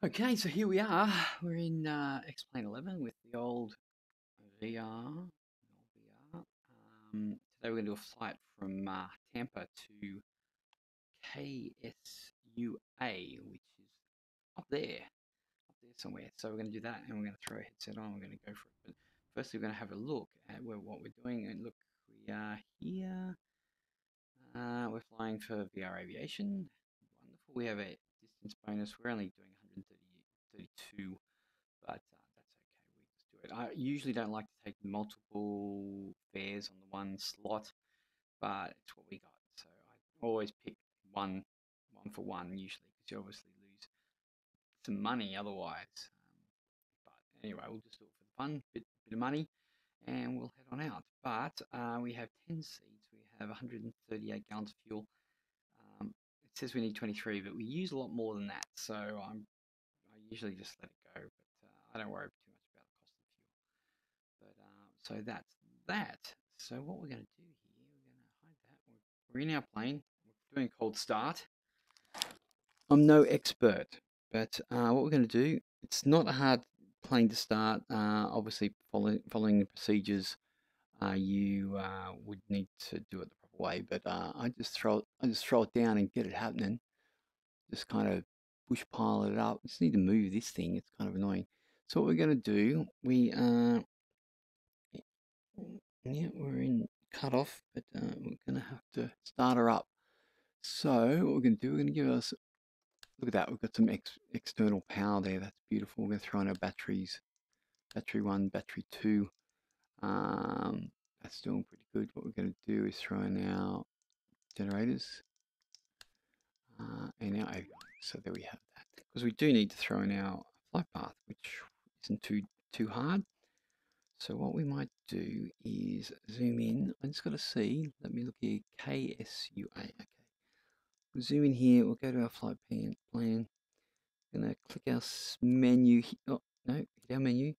Okay, so here we are. We're in X-Plane 11 with the old VR. Today we're going to do a flight from Tampa to KSUA, which is up there somewhere. So we're going to do that, and we're going to throw a headset on. We're going to go for it. But firstly, we're going to have a look at what we're doing. And look, we are here. We're flying for VR Aviation. Wonderful. We have a distance bonus. We're only doing 132, but that's okay. We just do it. I usually don't like to take multiple fares on the one slot, but it's what we got. So I always pick one for one usually, because you obviously lose some money otherwise. But anyway, we'll just do it for the fun, bit of money, and we'll head on out. But we have 10 seats. We have 138 gallons of fuel. It says we need 23, but we use a lot more than that. So I usually just let it go, but I don't worry too much about the cost of fuel. But so that's that. So what we're going to do here, we're going to hide that. We're in our plane. We're doing a cold start. I'm no expert, but what we're going to do, it's not a hard plane to start. Obviously, following the procedures, you would need to do it the proper way. But I just throw it down and get it happening. Just kind of push pilot it up. Just need to move this thing. It's kind of annoying. So what we're going to do, yeah, we're in cutoff, but we're going to have to start her up. So what we're going to do, we're going to give us, look at that, we've got some external power there. That's beautiful. We're going to throw in our batteries, battery 1, battery 2. That's doing pretty good. What we're going to do is throw in our generators and our avionics. So there we have that. Because we do need to throw in our flight path, which isn't too hard. So what we might do is zoom in. I just got to see. Let me look here. KSUA. Okay. We'll zoom in here. We'll go to our flight plan. We're going to click our menu. Oh, no, hit our menu.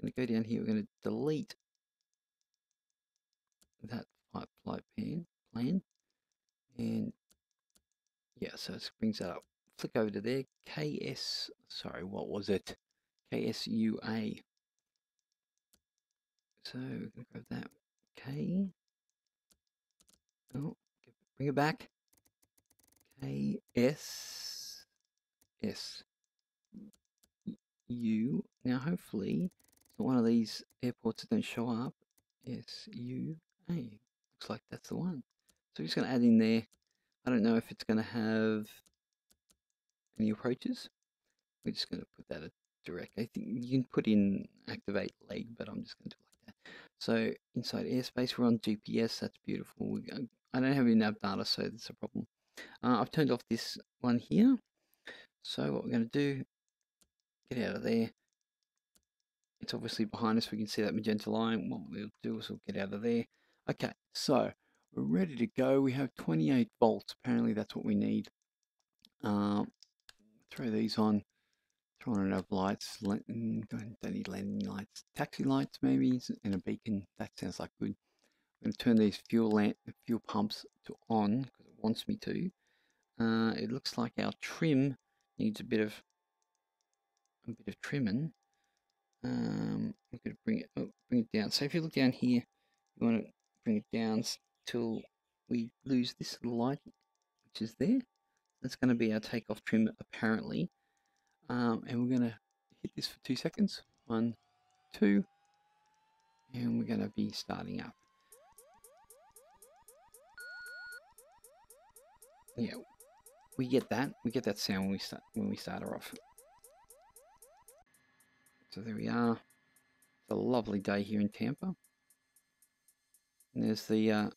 We're going to go down here. We're going to delete that flight plan. And yeah, so it brings that up. Flick over to there. Sorry, what was it? KSUA. So we're going to grab that. K. Oh, bring it back. KSSU. Now, hopefully, it's not one of these airports that don't show up. SUA. Looks like that's the one. So we're just going to add in there. I don't know if it's going to have any approaches. We're just going to put that at direct. I think you can put in activate leg, but I'm just going to do it like that. So inside airspace, we're on GPS. That's beautiful. I don't have any nav data, so that's a problem. I've turned off this one here. So what we're going to do, get out of there. It's obviously behind us. We can see that magenta line. What we'll do is we'll get out of there. Okay, so we're ready to go. We have 28 volts. Apparently that's what we need. Throw these on. Throw on enough lights. Don't need landing lights. Taxi lights maybe, and a beacon. That sounds like good. I'm going to turn these fuel pumps to on because it wants me to. It looks like our trim needs a bit of trimming. We're going to bring it down. So if you look down here, you want to bring it down till we lose this little light, which is there. That's going to be our takeoff trim apparently. And we're going to hit this for 2 seconds. 1, 2, and we're going to be starting up. Yeah, we get that. We get that sound when we start her off. So there we are. It's a lovely day here in Tampa. And there's the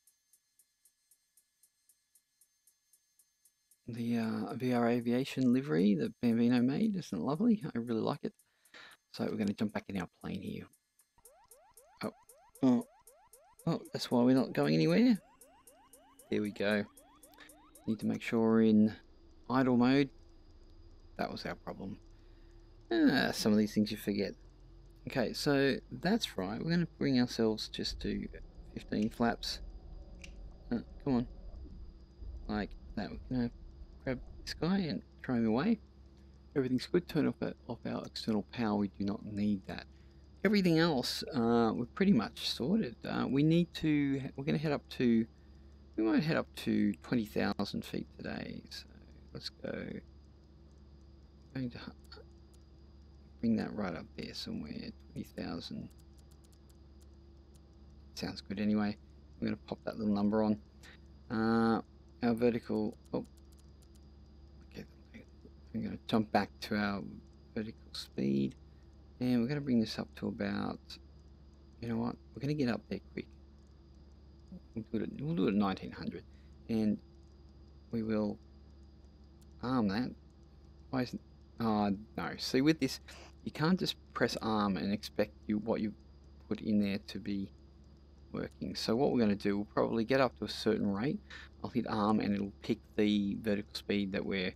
VR Aviation livery that Bambino made. Isn't it lovely? I really like it. So we're going to jump back in our plane here. Oh, that's why we're not going anywhere. There we go. Need to make sure we're in idle mode. That was our problem. Some of these things you forget. Okay, so that's right. We're going to bring ourselves just to 15 flaps. Come on. Like that. We're going to grab this guy and throw him away. Everything's good. Turn off our external power. We do not need that. Everything else, we're pretty much sorted. We're going to head up to, we might head up to 20,000 feet today. So let's go. I'm going to bring that right up there somewhere. 20,000. Sounds good anyway. I'm going to pop that little number on. Our vertical, oh, okay. I'm going to jump back to our vertical speed. And we're going to bring this up to about, you know what, we're going to get up there quick. We'll do it at 1900. And we will arm that. Why isn't, oh no, see with this, you can't just press arm and expect what you put in there to be working. So what we're going to do, we'll probably get up to a certain rate. I'll hit arm and it'll pick the vertical speed that which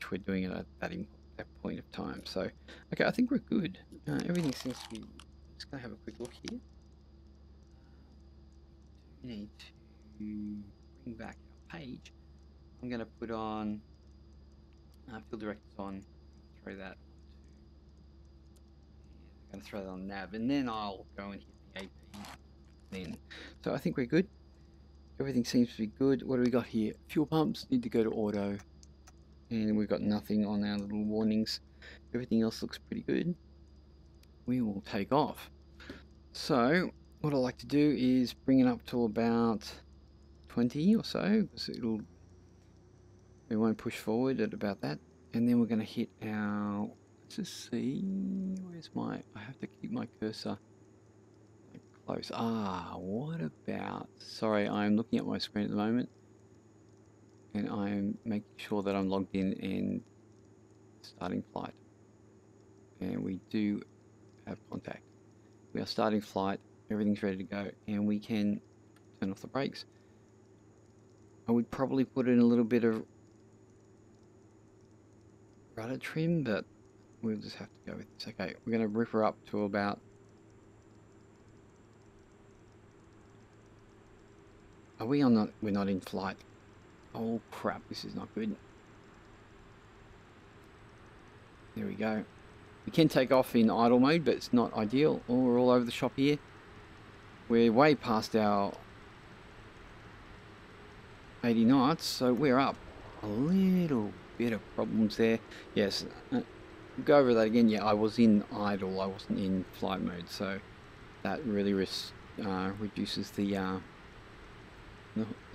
we're doing at that point of time. So, okay, I think we're good. Everything seems to be. I'm just going to have a quick look here. We need to bring back our page. I'm going to put on field directors on. Throw that onto. I'm going to throw that on nav, and then I'll go and hit the AP. Then, so I think we're good. Everything seems to be good. What do we got here? Fuel pumps need to go to auto. And we've got nothing on our little warnings. Everything else looks pretty good. We will take off. So what I like to do is bring it up to about 20 or so, because we won't push forward at about that. And then we're going to hit our, let's just see, I have to keep my cursor close. What about, sorry, I'm looking at my screen at the moment. And I'm making sure that I'm logged in and starting flight. And we do have contact. We are starting flight. Everything's ready to go. And we can turn off the brakes. I would probably put in a little bit of rudder trim, but we'll just have to go with this. Okay, we're going to rip her up to about... Are we on? We're not in flight. Oh crap, this is not good. There we go. We can take off in idle mode, but it's not ideal. Oh, we're all over the shop here. We're way past our 80 knots, so we're up. A little bit of problems there. Yes, go over that again. Yeah, I was in idle. I wasn't in flight mode, so that really reduces the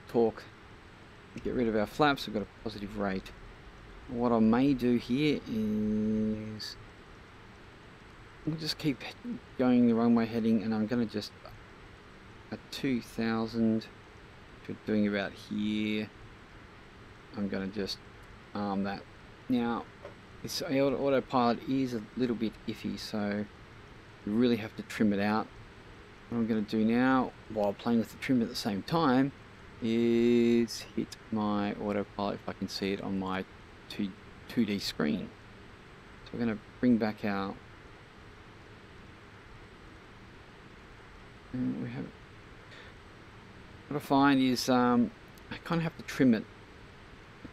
torque. Get rid of our flaps. We've got a positive rate. What I may do here is we'll just keep going the runway heading, and I'm going to just at 2,000, which we're doing about here. I'm going to just arm that. Now, this autopilot is a little bit iffy, so you really have to trim it out. What I'm going to do now, while playing with the trim at the same time, is hit my autopilot if I can see it on my 2D screen. So we're going to bring back our... And we have... What I find is I kind of have to trim it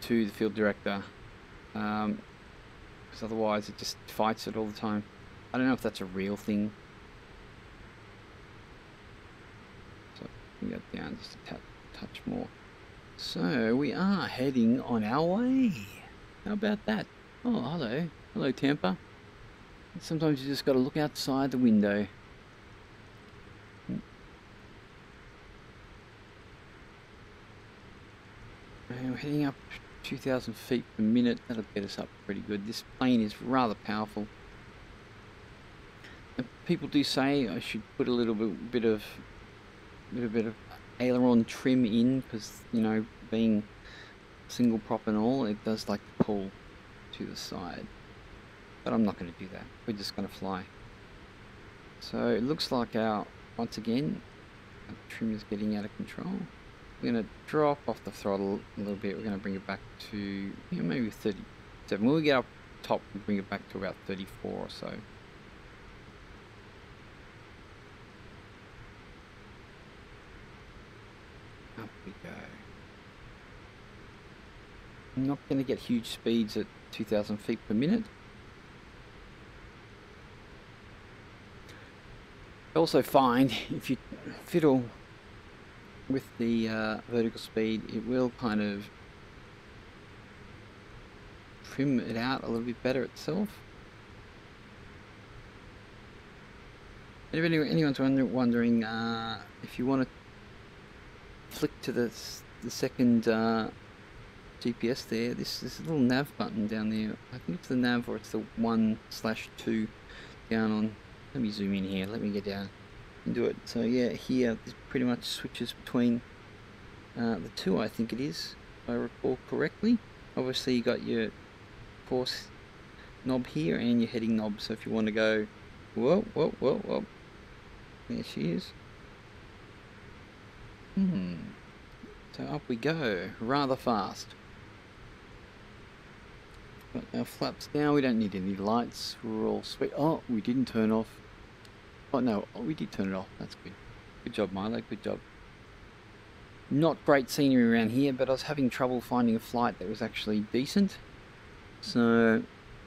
to the field director, because otherwise it just fights it all the time. I don't know if that's a real thing. So bring that down just a touch more. So we are heading on our way. How about that? Oh, hello. Hello, Tampa. Sometimes you just got to look outside the window. And we're heading up 2,000 feet per minute. That'll get us up pretty good. This plane is rather powerful. And people do say I should put a little bit of aileron trim in, because, you know, being single prop and all, it does like to pull to the side. But I'm not going to do that. We're just going to fly. So it looks like once again, our trim is getting out of control. We're going to drop off the throttle a little bit. We're going to bring it back to maybe 37. When we get up top, we'll bring it back to about 34 or so. Up we go. I'm not going to get huge speeds at 2,000 feet per minute. I also find if you fiddle with the vertical speed, it will kind of trim it out a little bit better itself. And if anyone's wondering if you want to flick to the second GPS there, this little nav button down there, I think it's the nav or it's the 1/2 down on, let me zoom in here, let me get down and do it. So yeah, here this pretty much switches between the two, I think it is, if I recall correctly. Obviously you got your course knob here and your heading knob, so if you want to go, whoa, whoa, whoa, whoa, there she is. So up we go, rather fast. Got our flaps down, we don't need any lights, we're all sweet. Oh, we didn't turn off. Oh no, oh, we did turn it off, that's good. Good job, Milo, good job. Not great scenery around here, but I was having trouble finding a flight that was actually decent. So,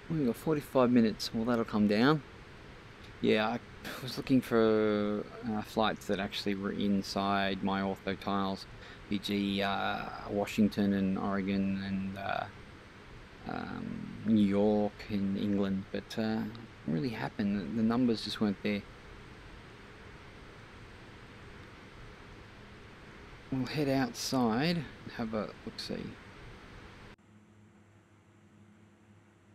we've got 45 minutes, well that'll come down. Yeah, I was looking for flights that actually were inside my ortho tiles, e.g. Washington and Oregon and New York and England, but it didn't really happen. The numbers just weren't there. We'll head outside and have a look-see.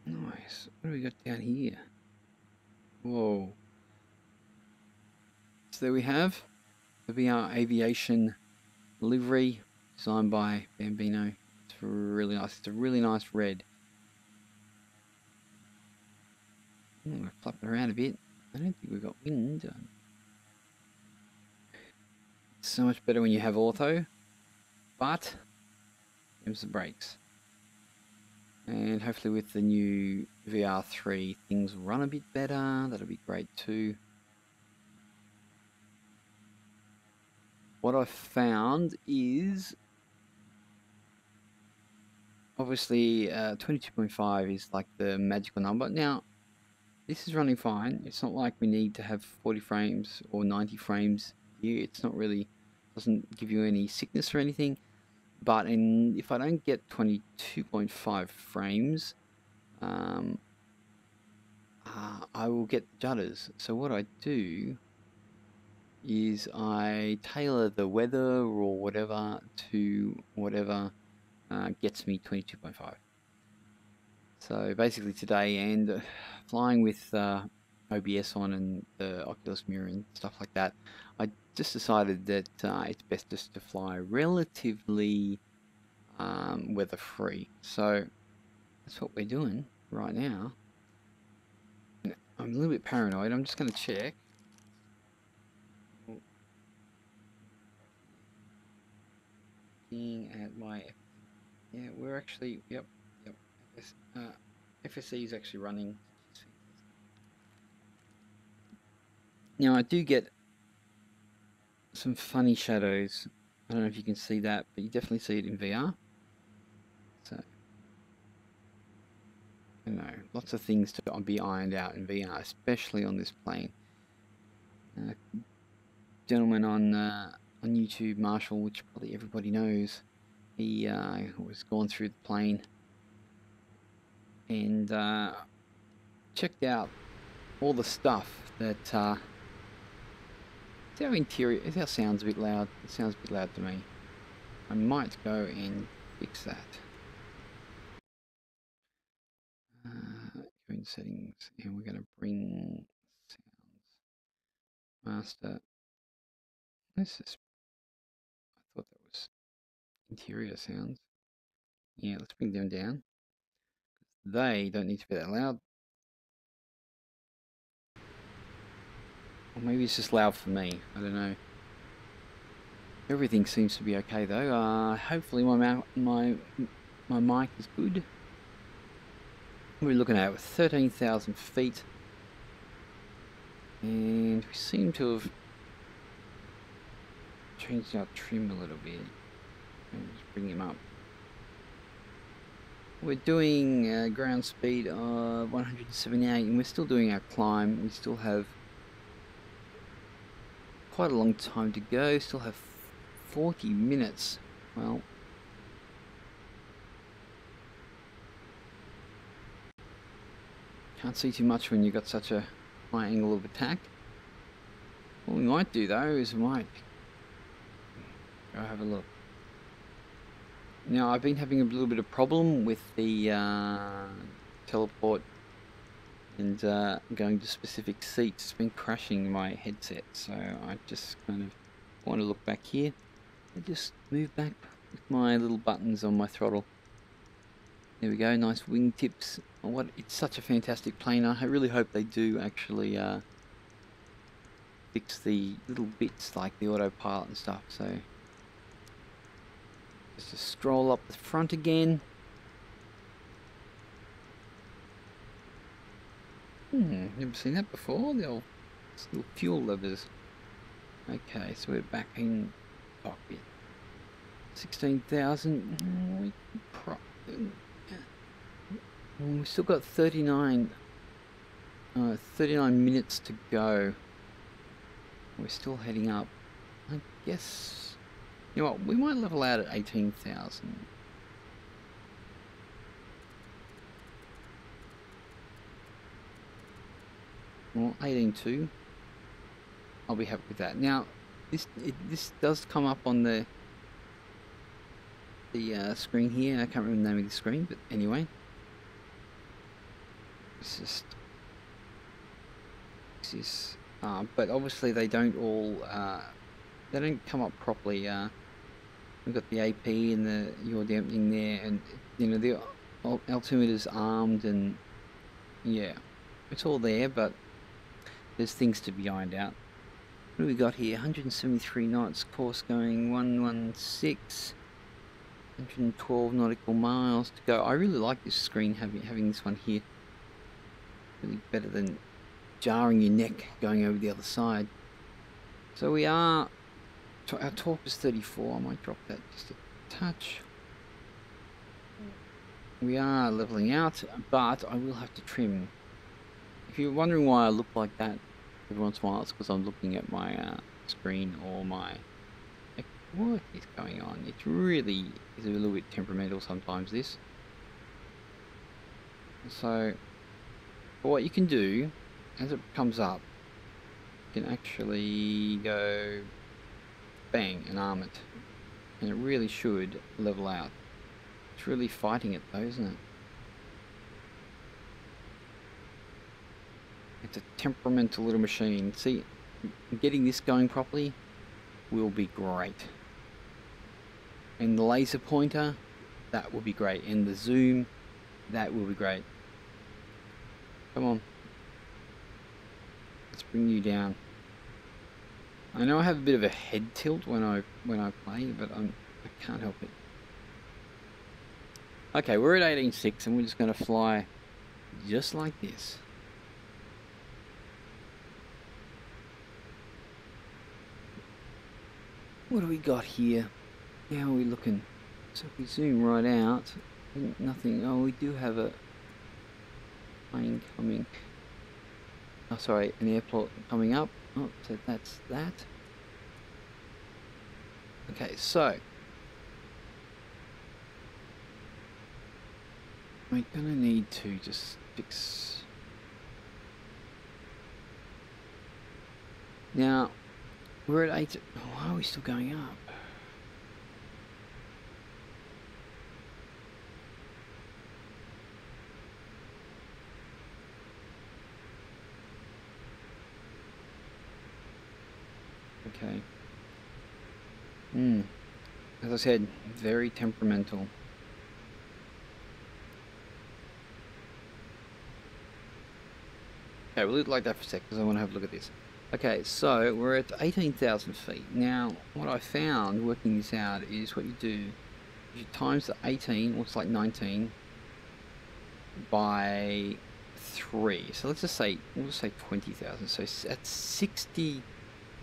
Nice. What do we got down here? Whoa. So there we have the VR Aviation livery designed by Bambino. It's really nice. It's a really nice red. We're flapping around a bit. I don't think we've got wind. It's so much better when you have ortho, but here's the brakes. And hopefully with the new VR3 things will run a bit better. That'll be great too. What I've found is obviously 22.5 is like the magical number. Now this is running fine. It's not like we need to have 40 frames or 90 frames here. It's not really, doesn't give you any sickness or anything. But if I don't get 22.5 frames, I will get judders. So what I do is I tailor the weather or whatever to whatever gets me 22.5. So basically today, and flying with OBS on and the Oculus mirror and stuff like that, I just decided that it's best just to fly relatively weather free. So that's what we're doing right now. I'm a little bit paranoid. I'm just going to check. Looking at my, yeah, we're actually, yep. FSE is actually running. Now I do get some funny shadows. I don't know if you can see that, but you definitely see it in VR. So, you know, lots of things to be ironed out in VR, especially on this plane. Gentleman on YouTube, Marshall, which probably everybody knows, he was going through the plane and checked out all the stuff that it's our interior. Our sound's a bit loud. It sounds a bit loud to me. I might go and fix that. Go in settings, and we're going to bring sounds master. This is. I thought that was interior sounds. Yeah, let's bring them down. They don't need to be that loud. Or maybe it's just loud for me. I don't know. Everything seems to be okay though. Hopefully my mic is good. We're looking at 13,000 feet, and we seem to have changed our trim a little bit. Just bring him up. We're doing ground speed of 178, and we're still doing our climb. We still have quite a long time to go. Still have 40 minutes. Well, can't see too much when you've got such a high angle of attack. What we might do though is we might go have a look. Now I've been having a little bit of problem with the teleport and going to specific seats. It's been crashing my headset, so I just kind of want to look back here and just move back with my little buttons on my throttle. There we go, nice wingtips. Oh, it's such a fantastic plane. I really hope they do actually fix the little bits like the autopilot and stuff. So just to stroll up the front again. Never seen that before. The old little fuel levers. Okay, so we're back in cockpit. 16,000. We've still got 39 minutes to go. We're still heading up. I guess, you know what, we might level out at 18,000. Well, 18.2. I'll be happy with that. Now, this does come up on the screen here. I can't remember the name of the screen, but anyway. It's just but obviously they don't all they don't come up properly. We've got the AP and the yaw damping there, and you know the altimeter's armed, and yeah, it's all there, but there's things to be ironed out. What do we got here? 173 knots, course going 116, 112 nautical miles to go. I really like this screen, having this one here. Really better than jarring your neck going over the other side. So we are, our torque is 34. I might drop that just a touch. We are leveling out, but I will have to trim. If you're wondering why I look like that every once in a while, it's because I'm looking at my screen or my... What is going on? It really is a little bit temperamental sometimes, this. So what you can do, as it comes up, you can actually go bang and arm it, and it really should level out. It's really fighting it though, isn't it? It's a temperamental little machine. See, getting this going properly will be great. And the laser pointer, that will be great. And the zoom, that will be great. Come on. Let's bring you down. I know I have a bit of a head tilt when I play, but I can't help it. Okay, we're at 18.6 and we're just going to fly just like this. What do we got here? How are we looking? So if we zoom right out, nothing. Oh, we do have a plane coming. Oh, sorry, an airport coming up. Oh, so that's that. Okay, so we're gonna need to just fix. Now we're at 8. Oh, why are we still going up? Okay. As I said, very temperamental. Okay, we'll leave it like that for a sec because I want to have a look at this. Okay, so we're at 18,000 feet. Now, what I found working this out is what you do, you times the 18, looks like 19, by 3. So let's just say, we'll just say 20,000. So at 60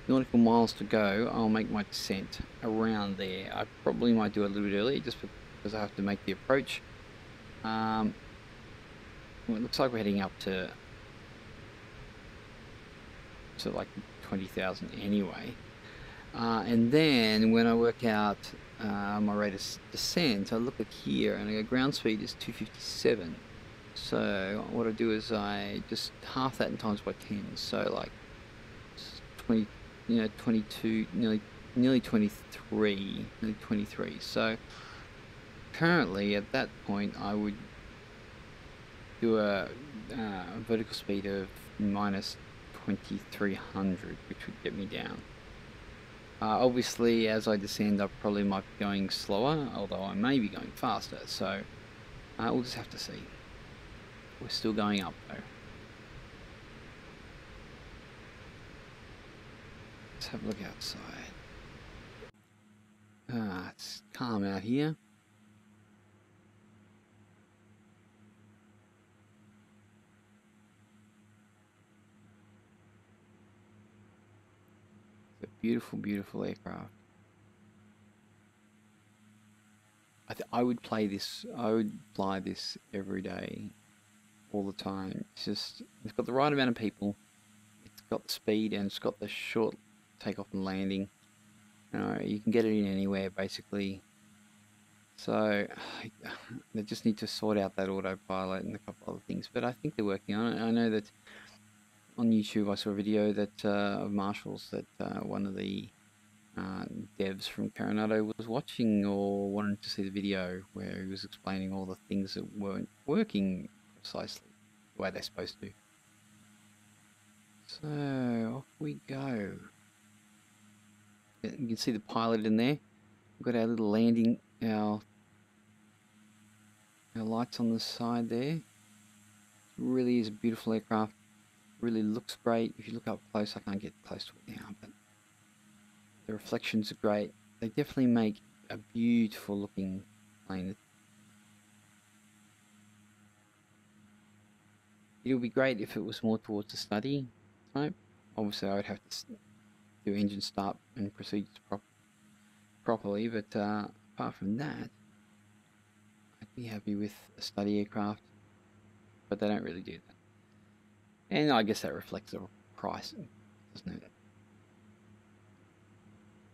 nautical miles to go, I'll make my descent around there. I probably might do it a little bit earlier just because I have to make the approach. Well, it looks like we're heading up to like 20,000 anyway. And then when I work out my rate of descent, I look at here and I go ground speed is 257. So what I do is I just half that and times by 10. So like 20, 22, nearly 23, nearly 23. So currently at that point I would do a vertical speed of minus 2300, which would get me down. Obviously, as I descend, I probably might be going slower, although I may be going faster, so we'll just have to see. We're still going up, though. Let's have a look outside. It's calm out here. It's a beautiful, beautiful aircraft. I would play this. I would fly this every day, all the time. It's just, it's got the right amount of people. It's got the speed and it's got the short takeoff and landing. You can get it in anywhere basically. So they just need to sort out that autopilot and a couple other things, but I think they're working on it. I know that on YouTube I saw a video that of Marshall's that one of the devs from Carenado was watching or wanted to see the video where he was explaining all the things that weren't working precisely the way they're supposed to. So off we go. You can see the pilot in there. We've got our little landing, our lights on the side there. It really is a beautiful aircraft. Really looks great. If you look up close, I can't get close to it now, but the reflections are great. They definitely make a beautiful looking plane. It would be great if it was more towards the study type. Obviously I would have to do engine start and procedures properly, but apart from that, I'd be happy with a study aircraft, but they don't really do that. And I guess that reflects the price, doesn't it?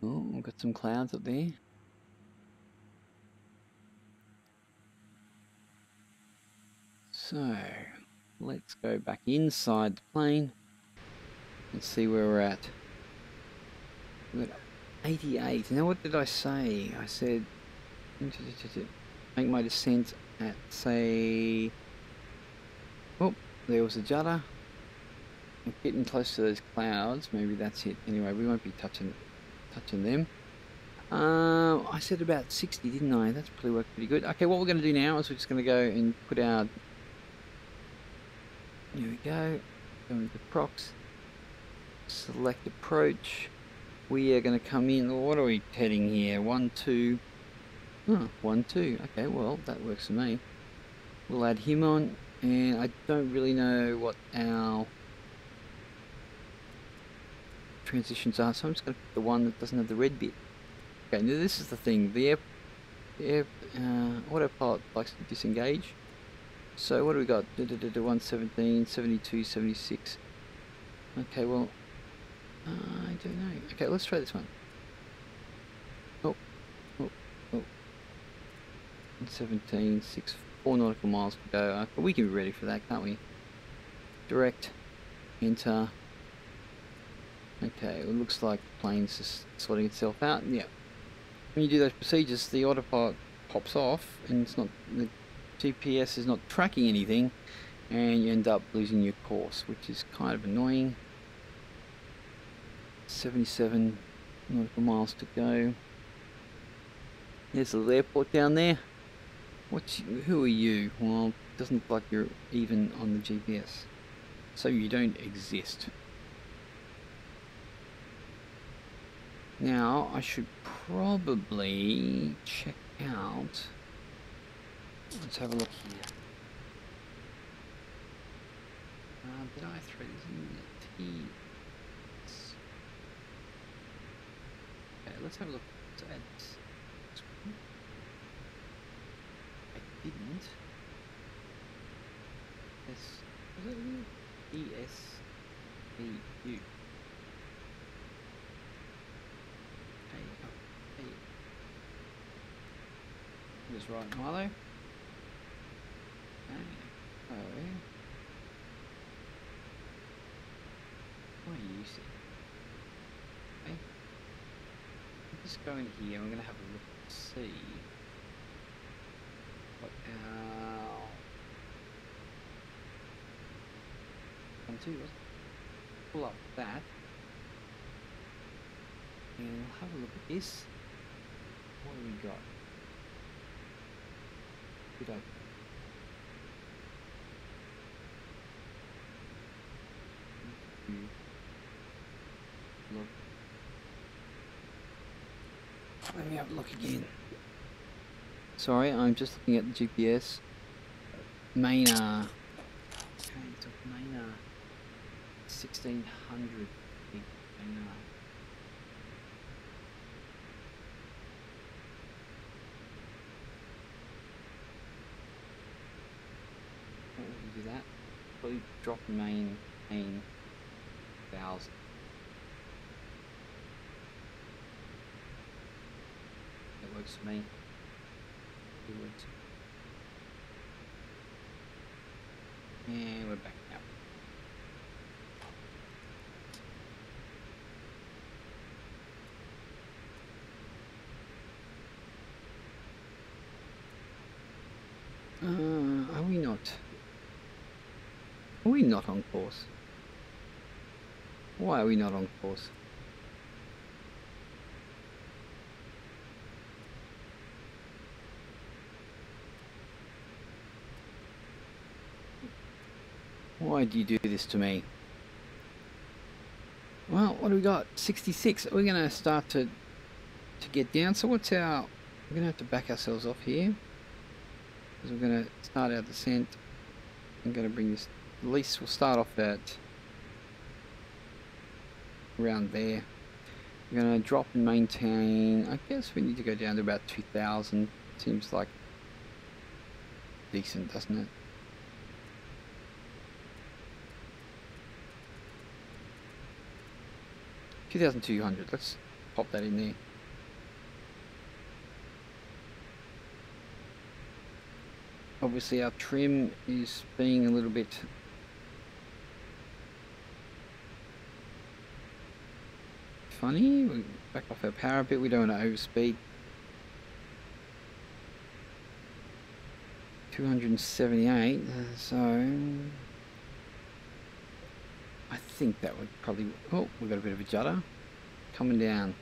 Oh, we've got some clouds up there. So, let's go back inside the plane and see where we're at. We're at 88. Now what did I say? I said make my descent at, say, oh, there was a judder. I'm getting close to those clouds. Maybe that's it. Anyway, we won't be touching them. I said about 60, didn't I? That's probably worked pretty good. Okay, what we're going to do now is we're just going to go and put our... Here we go. Go into procs. Select approach. We are going to come in. What are we heading here? 1, 2. Oh, 1, 2. Okay, well, that works for me. We'll add him on. And I don't really know what our transitions are, so I'm just going to pick the one that doesn't have the red bit. Okay, now this is the thing. The autopilot likes to disengage. So what do we got? 117, 72, 76. Okay, well, I don't know. Okay, let's try this one. Oh. 17, 6, 4 nautical miles to go. We can be ready for that, can't we? Direct, enter. Okay, it looks like the plane's just sorting itself out. Yeah. When you do those procedures, the autopilot pops off, and it's not, the GPS is not tracking anything, and you end up losing your course, which is kind of annoying. 77 nautical miles to go. There's a little airport down there. Who are you? Well, it doesn't look like you're even on the GPS, so you don't exist. Now, I should probably check out... Let's have a look here. Did I throw this in the T? Okay, let's have a look. Let's add this. I didn't. Was it ES EU. Hey, oh, hey. Just right, Milo. Okay. Oh, yeah. What are you seeing? Okay. Just go in here. We're gonna have a look and see what our 1-2 was. Pull up that. And we'll have a look at this. What have we got? We don't. Look. Let me have a look again. Sorry, I'm just looking at the GPS. Maynard. Okay, it's a Maynard. 1600 big Maynard. What would we do that? Probably drop main 1000. That works for me. It works. And we're back now. Are we not? Are we not on course? Why are we not on course? Why do you do this to me? Well, what do we got? 66. We're going to start to get down. So what's our... We're going to have to back ourselves off here. Because we're going to start our descent. I'm going to bring this... At least we'll start off at... around there. We're going to drop and maintain... I guess we need to go down to about 2000. Seems like... decent, doesn't it? $2,200. Let's pop that in there. Obviously our trim is being a little bit funny. We back off our power a bit. We don't want to overspeed. 278. So I think that would probably... Oh, we've got a bit of a judder coming down.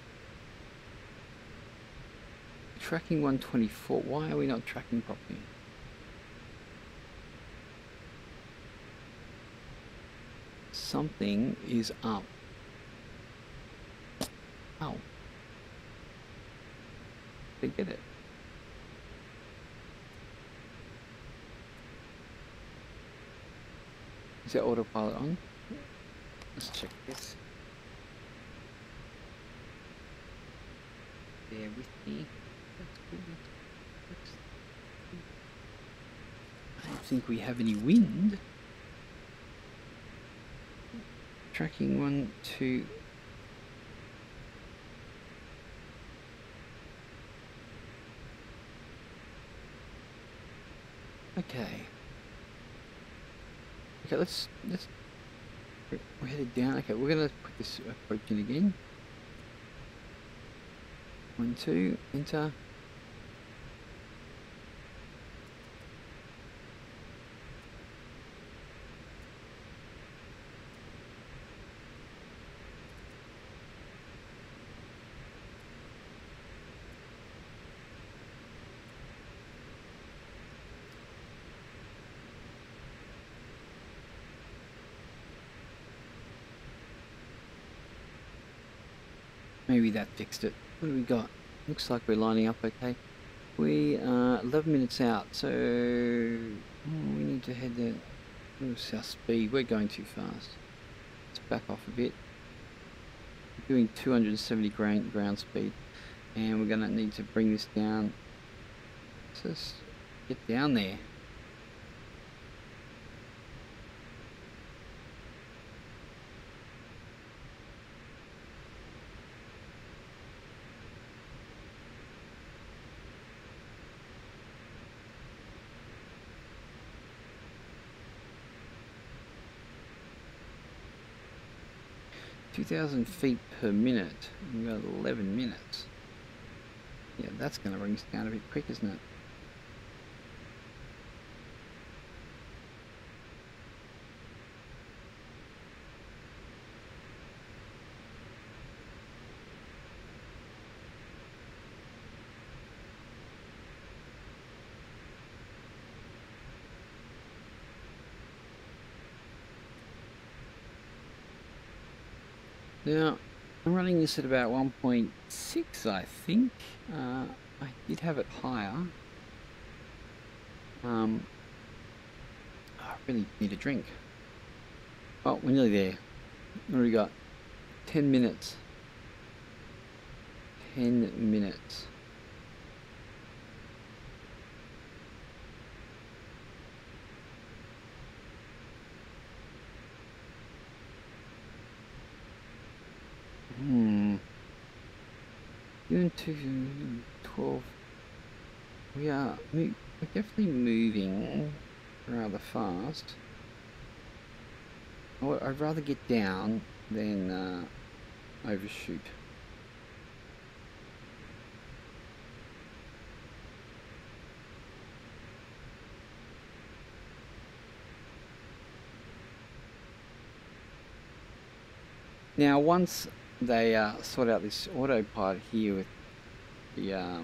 Tracking 124. Why are we not tracking properly? Something is up. Oh. They get it. Is that autopilot on? Let's check this. Bear with me. That's good. I don't think we have any wind. Tracking 1, 2. Okay. Okay, let's we're headed down. Okay, we're gonna put this approach in again. 1, 2, enter. Maybe that fixed it. What do we got? Looks like we're lining up okay. We are 11 minutes out, so we need to head there. What's our speed? We're going too fast. Let's back off a bit. We're doing 270 ground speed, and we're going to need to bring this down. Let's just get down there. 2,000 feet per minute. We've got 11 minutes. Yeah, that's going to bring us down a bit quick, isn't it? Now, I'm running this at about 1.6, I think. I did have it higher. I really need a drink. Well, we're nearly there. What do we got? 10 minutes. 10 minutes. Even to 12. We're definitely moving rather fast. I'd rather get down than overshoot. Now, once they sort out this autopilot here with the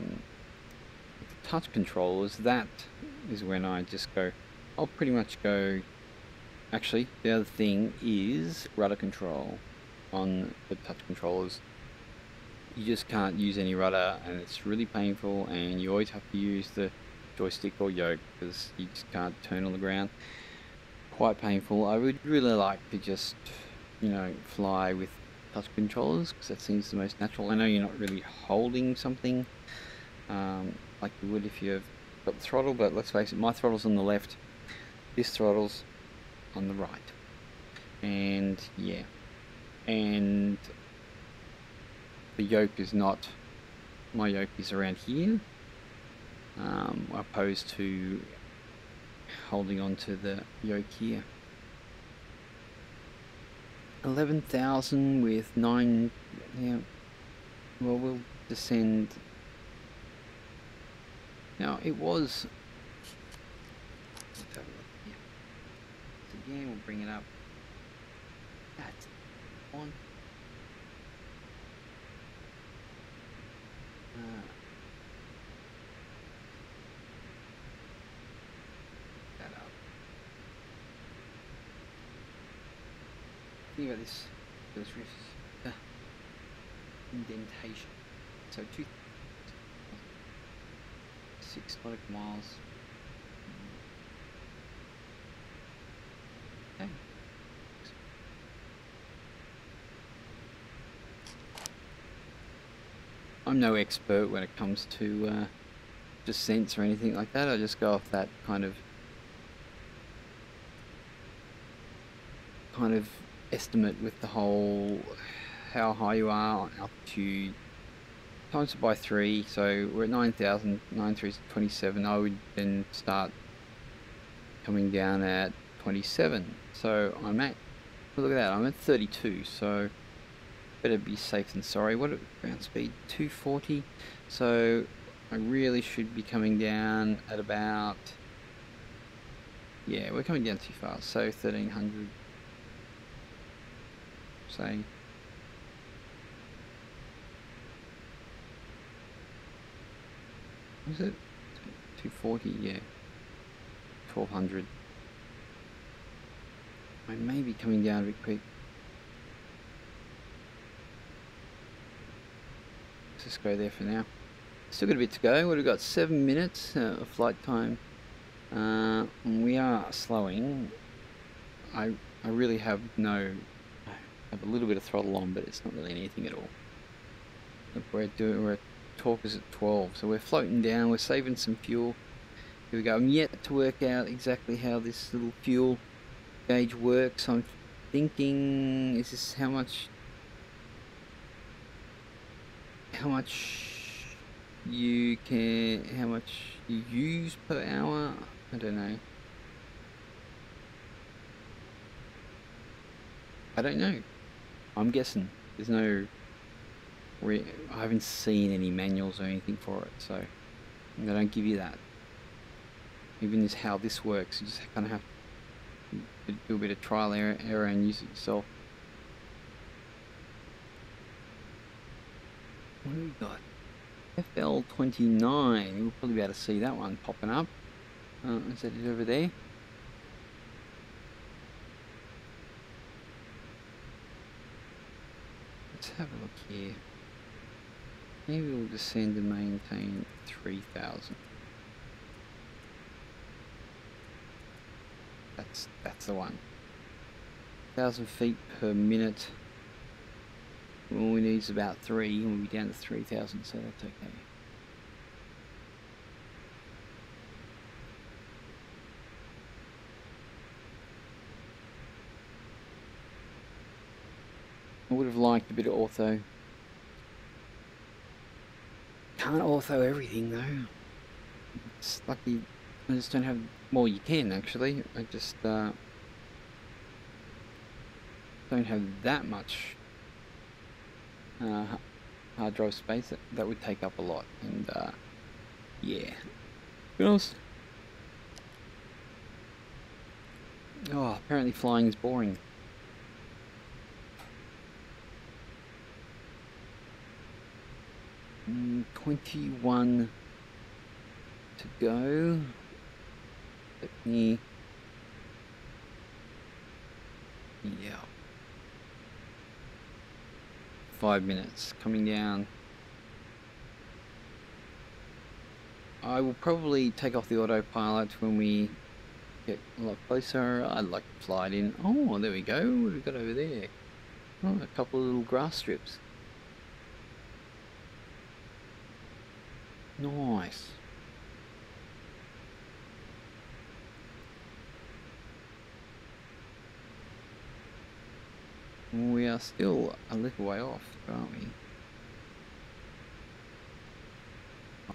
touch controllers, that is when I just go. I'll pretty much go. Actually, the other thing is rudder control on the touch controllers. You just can't use any rudder, and it's really painful, and you always have to use the joystick or yoke because you just can't turn on the ground. Quite painful. I would really like to just, fly with touch controllers because that seems the most natural. I know you're not really holding something like you would if you've got the throttle, but let's face it, my throttle's on the left, this throttle's on the right, and yeah, and the yoke is not, my yoke is around here, opposed to holding on to the yoke here. 11,000 with 9, yeah, well, we'll descend. Now, it was, let's have a look here. So again, we'll bring it up. That's on. That up. Think about this indentation. So 6 nautical miles. Okay. I'm no expert when it comes to descents or anything like that. I just go off that kind of estimate with the whole how high you are on altitude times it by 3, so we're at 9,000, 9 3 is 27. I would then start coming down at 27, so I'm at, look at that, I'm at 32, so better be safe than sorry. What ground speed? 240, so I really should be coming down at about, yeah, we're coming down too fast, so 1300, say. Was it 240? Yeah, 1200. I may be coming down a bit quick. Let's just go there for now. Still got a bit to go. What have we got? 7 minutes of flight time. We are slowing. I really have I have a little bit of throttle on, but it's not really anything at all. Look, we're at torque is at 12, so we're floating down. We're saving some fuel. Here we go. I'm yet to work out exactly how this little fuel gauge works. I'm thinking, is this how much you use per hour? I don't know. I'm guessing there's no. I haven't seen any manuals or anything for it, so they don't give you that. Even as how this works, you just kind of have to do a bit of trial error and use it yourself. What do we got? FL29. We'll probably be able to see that one popping up. Is that it over there? Let's have a look here. Maybe we'll descend and maintain 3,000. That's the one. 1,000 feet per minute. All we need is about 3, and we'll be down to 3,000, so that's okay. I would have liked a bit of ortho. Can't ortho everything though. It's lucky I just don't have. Well, you can actually. I just don't have that much hard drive space. That would take up a lot, and yeah. What else? Oh, apparently flying is boring. Mm, 21 to go. Let me. Yeah. 5 minutes coming down. I will probably take off the autopilot when we get a lot closer. I'd like to fly it in. Oh, there we go. What have we got over there? Oh, a couple of little grass strips. Nice. We are still a little way off, aren't we?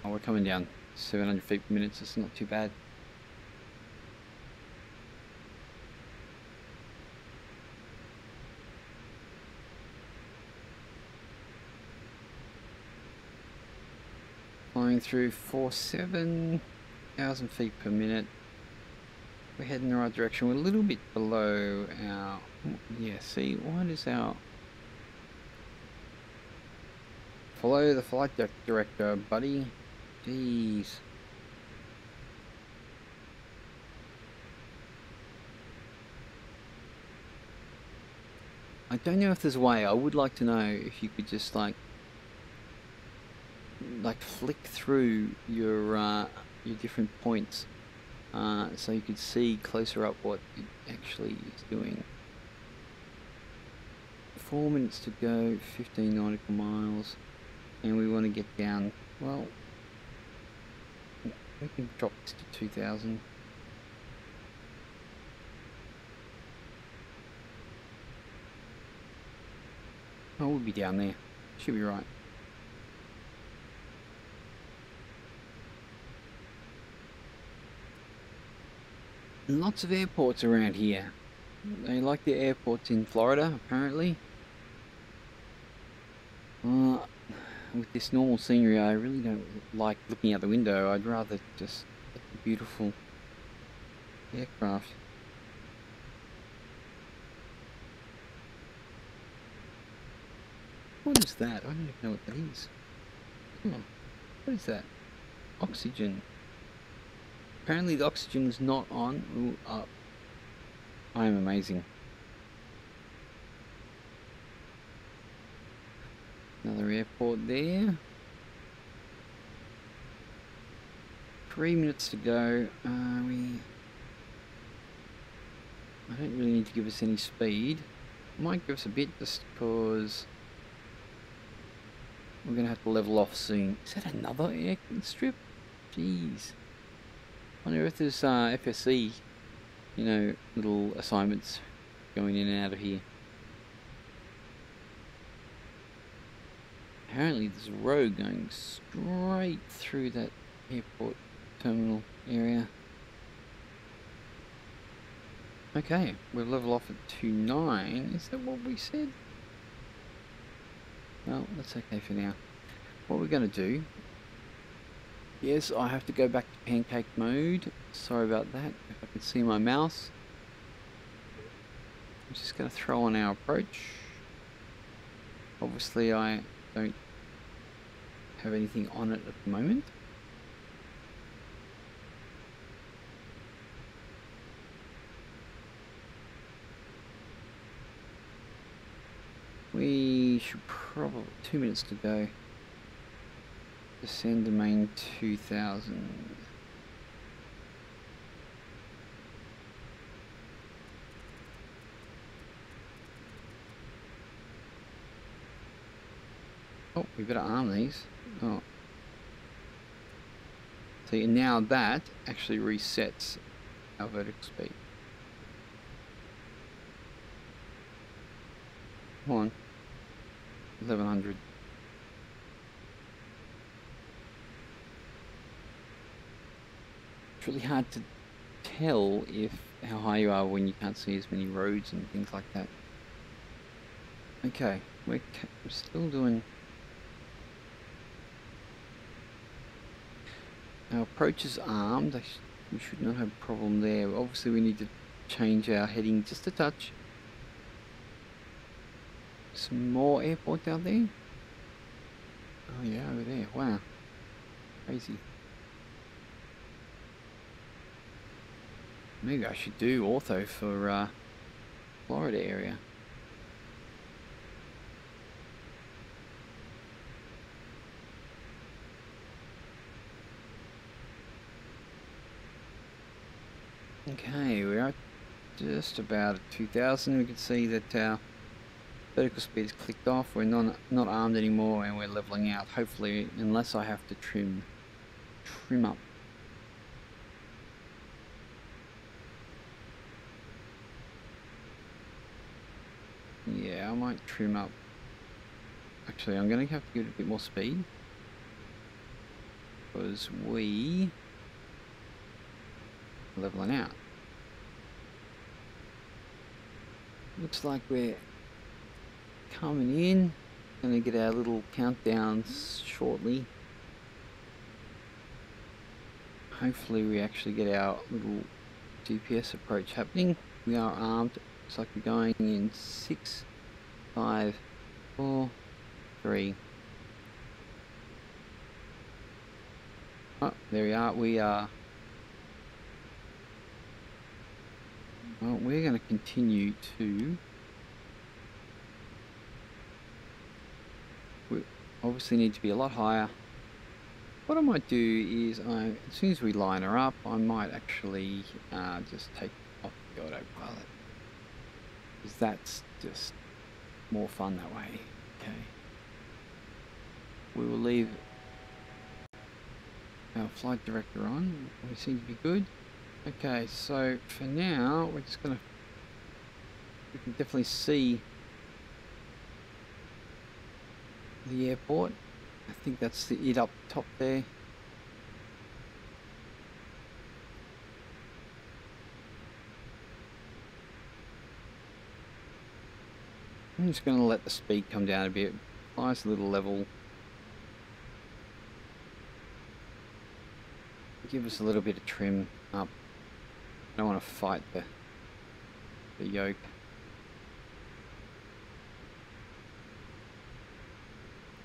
Oh, we're coming down 700 feet per minute, so it's not too bad. Flying through 47,000 feet per minute. We're heading in the right direction. We're a little bit below our... Yeah, see, what is our... Follow the flight director, buddy. Jeez. I don't know if there's a way. I would like to know if you could just like flick through your different points, so you could see closer up what it actually is doing. 4 minutes to go, 15 nautical miles, and we want to get down. Well, we can drop this to 2,000. Oh, we'll be down there. Should be right. Lots of airports around here. They like the airports in Florida, apparently. With this normal scenery, I really don't like looking out the window. I'd rather just get the beautiful aircraft. What is that? I don't even know what that is. Come on. What is that? Oxygen. Apparently the oxygen is not on. Ooh, up. I am amazing. Another airport there. 3 minutes to go. I don't really need to give us any speed. Might give us a bit just because we're going to have to level off soon. Is that another air strip? Jeez. I wonder if there's FSC, you know, little assignments going in and out of here. Apparently there's a road going straight through that airport terminal area. Okay, we'll level off at 29. Is that what we said? Well, that's okay for now. What we're going to do, yes, I have to go back to pancake mode. Sorry about that. If I can see my mouse. I'm just going to throw on our approach. Obviously, I don't have anything on it at the moment. We should probably 2 minutes to go. Descend to main 2000. Oh, we better arm these. Oh. See, now that actually resets our vertical speed. Come on. 1100. It's really hard to tell how high you are when you can't see as many roads and things like that. Okay, we're still doing. Our approach is armed. We should not have a problem there. Obviously, we need to change our heading just a touch. Some more airports out there. Oh yeah, over there. Wow, crazy. Maybe I should do ortho for Florida area. Okay, we are just about at 2000. We can see that our vertical speed is clicked off. We're not armed anymore, and we're leveling out. Hopefully, unless I have to trim up. Yeah, I might trim up. Actually, I'm going to have to give it a bit more speed because we are leveling out. Looks like we're coming in. Going to get our little countdowns shortly. Hopefully we actually get our little GPS approach happening. We are armed. Looks like we're going in 6, 5, 4, 3. Oh, there we are. We are. Well, we're going to continue to. We obviously need to be a lot higher. What I might do is, as soon as we line her up, I might actually just take off the autopilot. Because that's just more fun that way. Okay. We will leave our flight director on. We seem to be good. Okay, so for now, we're just gonna. We can definitely see the airport. I think that's it up top there. I'm just going to let the speed come down a bit. Nice little level. Give us a little bit of trim up. I don't want to fight the yoke.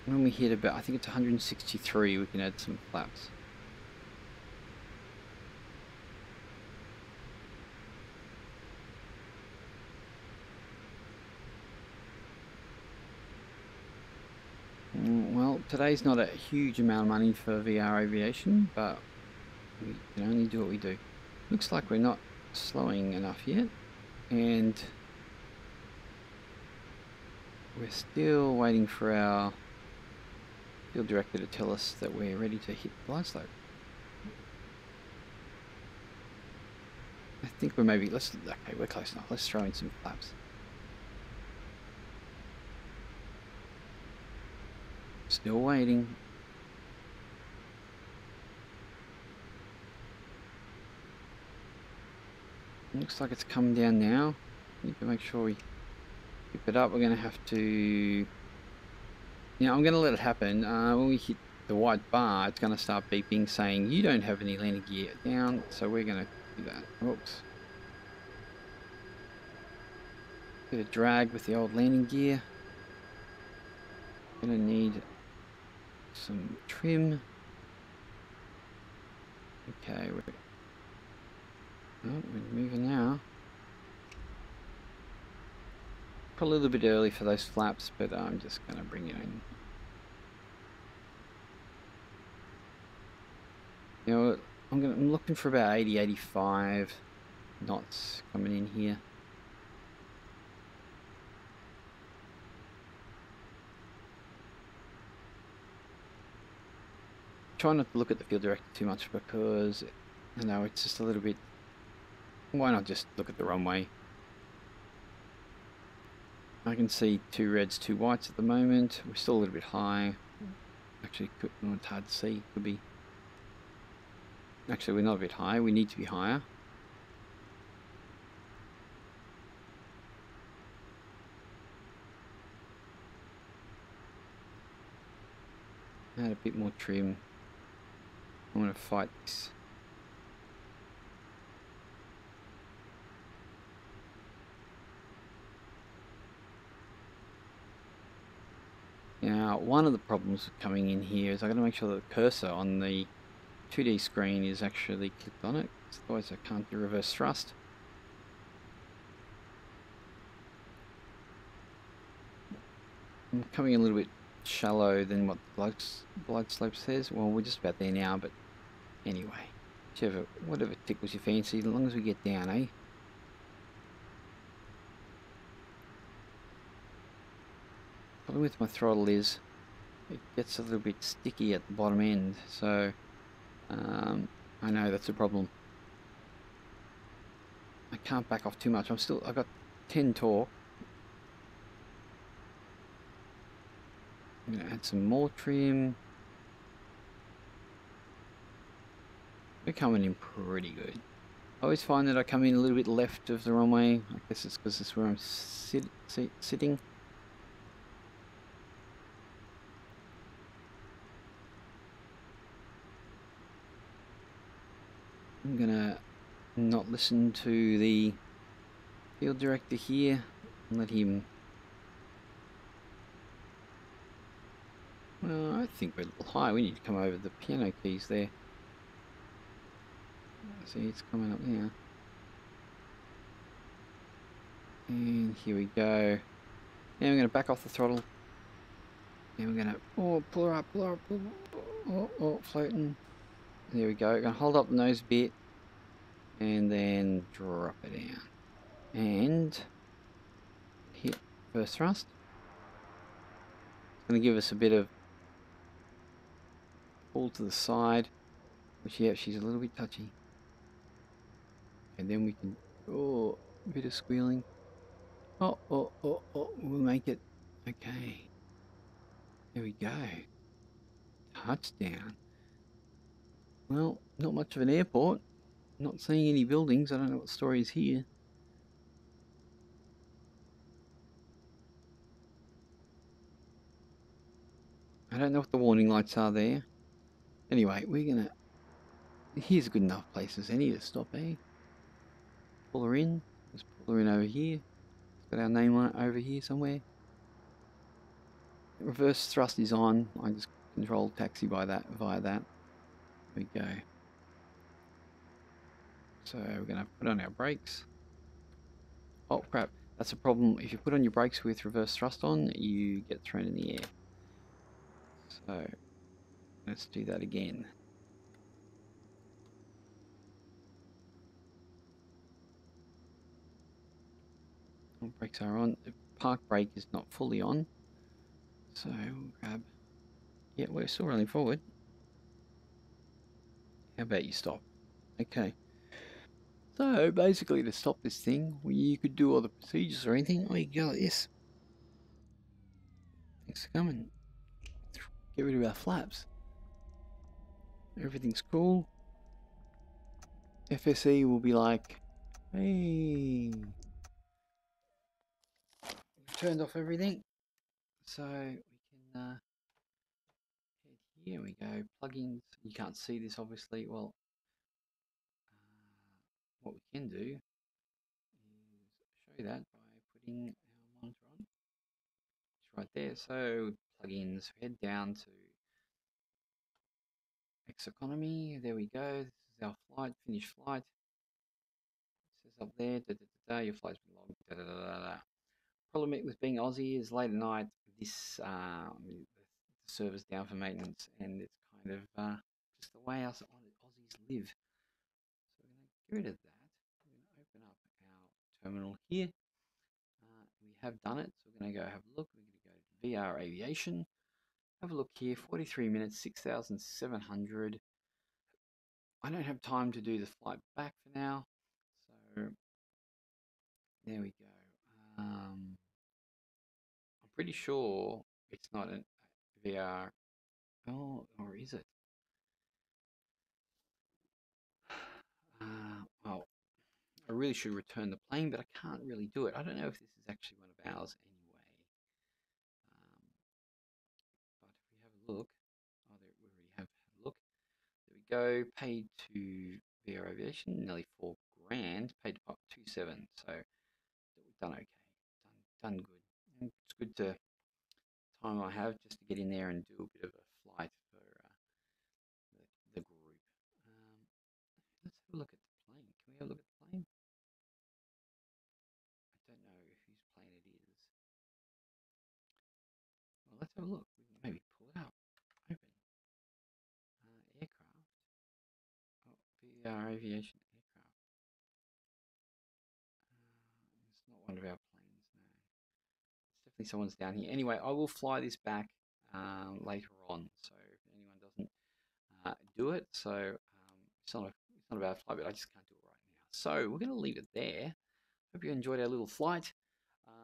When we hit about, I think it's 163, we can add some flaps. Well, today's not a huge amount of money for VR aviation, but we can only do what we do. Looks like we're not slowing enough yet, and we're still waiting for our field director to tell us that we're ready to hit the glide slope. I think we're maybe, okay, we're close enough. Let's throw in some flaps. Still waiting. Looks like it's coming down now. Need to make sure we keep it up. We're going to have to Now I'm going to let it happen. When we hit the white bar, it's going to start beeping saying you don't have any landing gear down. So we're going to do that. Oops. Bit of drag with the old landing gear. Going to need some trim. Okay, we're moving now. Probably a little bit early for those flaps, but I'm just going to bring it in. You know, I'm looking for about 80, 85 knots coming in here. Try not to look at the field director too much because, you know, it's just a little bit. Why not just look at the runway? I can see 2 reds, 2 whites at the moment. We're still a little bit high. Actually, it's hard to see. Could be. Actually, we're not a bit high. We need to be higher. Add a bit more trim. I want to fight this. Now, one of the problems coming in here is I've got to make sure that the cursor on the 2D screen is actually clicked on it, otherwise I can't do reverse thrust. I'm coming a little bit shallow than what the glide slope says. Well, we're just about there now, but anyway, whatever tickles your fancy, as long as we get down, eh? Problem with my throttle is it gets a little bit sticky at the bottom end, so I know that's a problem. I can't back off too much. I've got 10 torque. I'm gonna add some more trim. We're coming in pretty good. I always find that I come in a little bit left of the runway. I guess it's because it's where I'm sitting. I'm gonna not listen to the field director here and let him. Well, I think we're a little high. We need to come over the piano keys there. See, it's coming up now. And here we go. Now we're going to back off the throttle. And we're going to pull her up, floating. There we go. We're going to hold up the nose a bit. And then drop it down. And hit first thrust. It's going to give us a bit of pull to the side. Which, yeah, she's a little bit touchy. And then we can, a bit of squealing. We'll make it. Okay. There we go. Touchdown. Well, not much of an airport. Not seeing any buildings. I don't know what story is here. I don't know what the warning lights are there. Anyway, we're gonna. Here's a good enough place as any to stop, eh? Pull her in. Let's pull her in over here. It's got our name on it over here somewhere. Reverse thrust is on. I just control taxi via that. There we go. So we're gonna put on our brakes. Oh crap, that's a problem. If you put on your brakes with reverse thrust on, you get thrown in the air. So let's do that again. Brakes are on. The park brake is not fully on. So we'll grab. Yeah, we're still rolling forward. How about you stop? Okay. So basically, to stop this thing, you could do all the procedures or anything. Oh, you go like this. Thanks for coming. Get rid of our flaps. Everything's cool. FSE will be like, hey, we've turned off everything. So we can here we go, plugins. You can't see this obviously. Well, what we can do is show you that by putting our monitor on. It's right there. So plugins, head down to Fseconomy. There we go. This is our flight, finish flight. It says up there, your flight's been logged. Problem with being Aussie is late at night, this the server's down for maintenance, and it's kind of just the way us Aussies live. So we're going to get rid of that. We're going to open up our terminal here. We have done it, so we're going to go have a look. We're going to go to VR Aviation. Have a look here, 43 minutes, 6,700. I don't have time to do the flight back for now, so there we go. I'm pretty sure it's not a VR. Oh, or is it? Well, I really should return the plane, but I can't really do it. I don't know if this is actually one of ours anyway. But if we have a look, oh, there, we already have had a look. There we go. Paid to VR Aviation, nearly $4,000. Paid to 2.7. So we've done okay. Done good. And it's good to time I have just to get in there and do a bit of a flight for the group. Let's have a look at the plane. Can we have a look at the plane? I don't know whose plane it is. Well, let's have a look. We can maybe pull it out. Open. Aircraft. Oh, VR Aviation aircraft. It's not one of our planes, no. It's definitely someone's down here. Anyway, I will fly this back later on. So if anyone doesn't do it, so it's not a bad flight, but I just can't do it right now. So we're going to leave it there. Hope you enjoyed our little flight.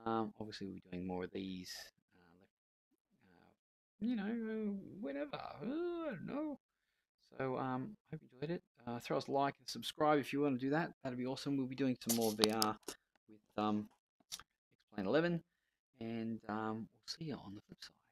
Obviously, we'll be doing more of these, whenever. I don't know. So, hope you enjoyed it. Throw us a like and subscribe if you want to do that. That'd be awesome. We'll be doing some more VR with X-Plane 11, and we'll see you on the flip side.